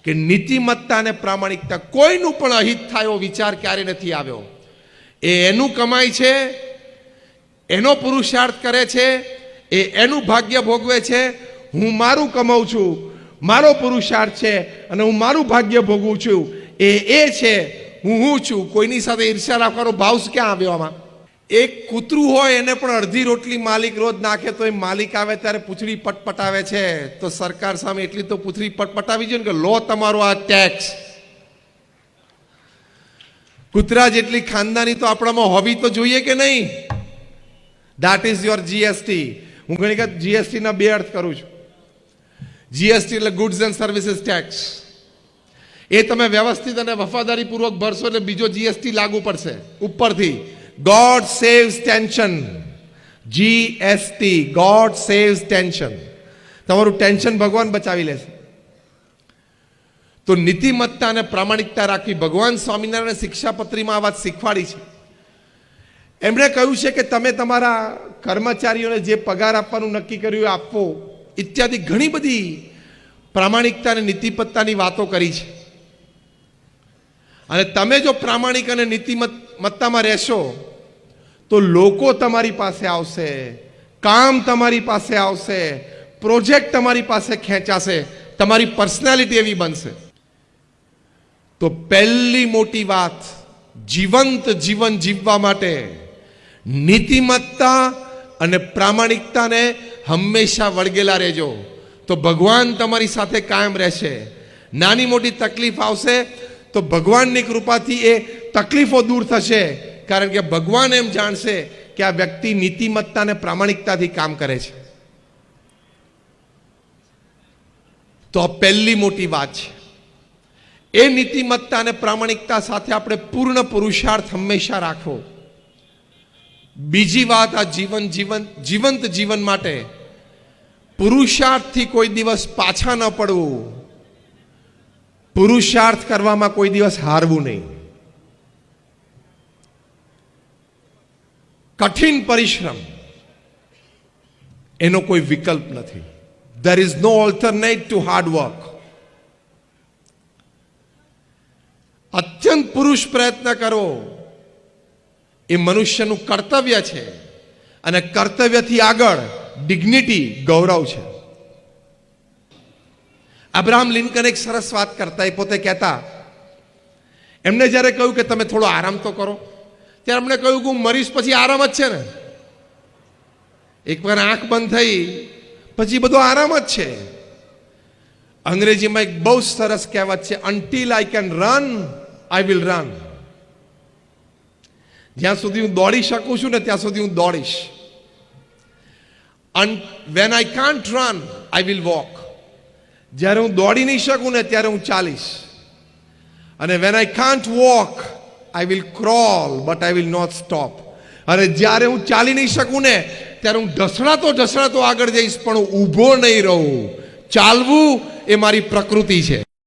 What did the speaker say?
કે નીતિમત્તા અને પ્રામાણિકતા કોઈનું પણ અહિત થાય એવો વિચાર ક્યારે નથી આવ્યો. એ એનું કમાય છે, એનો પુરુષાર્થ કરે છે, એ એનું ભાગ્ય ભોગવે છે. હું મારું કમાઉં છું, મારો પુરુષાર્થ છે અને હું મારું ભાગ્ય ભોગવું છું. એ છે, હું છું. કોઈની સાથે ઈર્ષ્યા રાખવાનો ભાવ ક્યાં આવ્યો આમાં? એક કૂતરું હોય એને પણ અડધી રોટલી માલિક રોજ નાખે તો એ માલિક આવે ત્યારે પૂંછડી પટપટાવે છે. તો સરકાર સામે એટલી તો પૂંછડી પટપટાવી જોઈએ ને કે લો તમારો આ ટેક્સ. કૂતરા જેટલી ખાનદાની તો આપણામાં હોવી તો જોઈએ કે નહીં? That is your GST. હું ઘણી વખત જીએસટી ના બે અર્થ કરું છું. જીએસટી એટલે ગુડ્સ એન્ડ સર્વિસીસ ટેક્સ. એ તમે વ્યવસ્થિત અને વફાદારીપૂર્વક ભરશો એટલે બીજો જીએસટી લાગુ પડશે ઉપરથી. God saves tension. GST. God saves tension. તમારું ટેન્શન ભગવાન બચાવી લેશે. તો નીતિમત્તા અને પ્રામાણિકતા રાખવી. ભગવાન સ્વામિનારાયણ શિક્ષાપત્રીમાં આ વાત શીખવાડી છે. એમણે કહ્યું છે કે તમે તમારા કર્મચારીઓને જે પગાર આપવાનું નક્કી કર્યું એ આપવો ઇત્યાદિ ઘણી બધી પ્રામાણિકતા અને નીતિમત્તાની વાતો કરી છે. અને તમે જો પ્રામાણિક અને નીતિમત્તામાં રહેશો તો લોકો તમારી પાસે આવશે, કામ તમારી પાસે આવશે, પ્રોજેક્ટ તમારી પાસે ખેંચાશે, તમારી પર્સનાલિટી એવી બનશે. તો પહેલી મોટી વાત, જીવંત જીવન જીવવા માટે નીતિમત્તા અને પ્રામાણિકતાને હંમેશા વળગેલા રહેજો. તો ભગવાન તમારી સાથે કાયમ રહેશે. નાની મોટી તકલીફ આવશે તો ભગવાનની કૃપાથી એ તકલીફો દૂર થશે. કારણ કે ભગવાન એમ જાણશે કે આ વ્યક્તિ નીતિમત્તા અને પ્રામાણિકતાથી કામ કરે છે. તો આ પહેલી મોટી વાત છે. એ નીતિમત્તા અને પ્રામાણિકતા સાથે આપણે પૂર્ણ પુરુષાર્થ હંમેશા રાખવો. બીજી વાત, આ જીવંત જીવન માટે પુરુષાર્થથી કોઈ દિવસ પાછા ન પડવું. પુરુષાર્થ કરવામાં કોઈ દિવસ હારવું નહીં. કઠિન પરિશ્રમ એનો કોઈ વિકલ્પ નથી. There is no alternate to hard work. અત્યંત પુરુષ પ્રયત્ન કરવો એ મનુષ્યનું કર્તવ્ય છે. અને કર્તવ્યથી આગળ ડિગ્નિટી, ગૌરવ છે. અબ્રાહમ લિંકન એક સરસ વાત કરતા, એ પોતે કહેતા, એમને જ્યારે કહ્યું કે તમે થોડો આરામ તો કરો, ત્યારે એમણે કહ્યું કે હું મરીશ પછી આરામ જ છે ને. એકવાર આંખ બંધ થઈ પછી બધો આરામ જ છે. અંગ્રેજીમાં એક બહુ સરસ કહેવત છે, until I can run, I will run. જ્યાં સુધી હું દોડી શકું છું ને ત્યાં સુધી હું દોડીશ. When I can't run, I will walk. જ્યારે હું દોડી નહીં શકું ને ત્યારે હું ચાલીશ. અને when I can't walk, I will crawl, but I will not stop. અને જ્યારે હું ચાલી નહીં શકું ને ત્યારે હું ઢસડાતો આગળ જઈશ, પણ હું ઊભો નહીં રહું. ચાલવું એ મારી પ્રકૃતિ છે.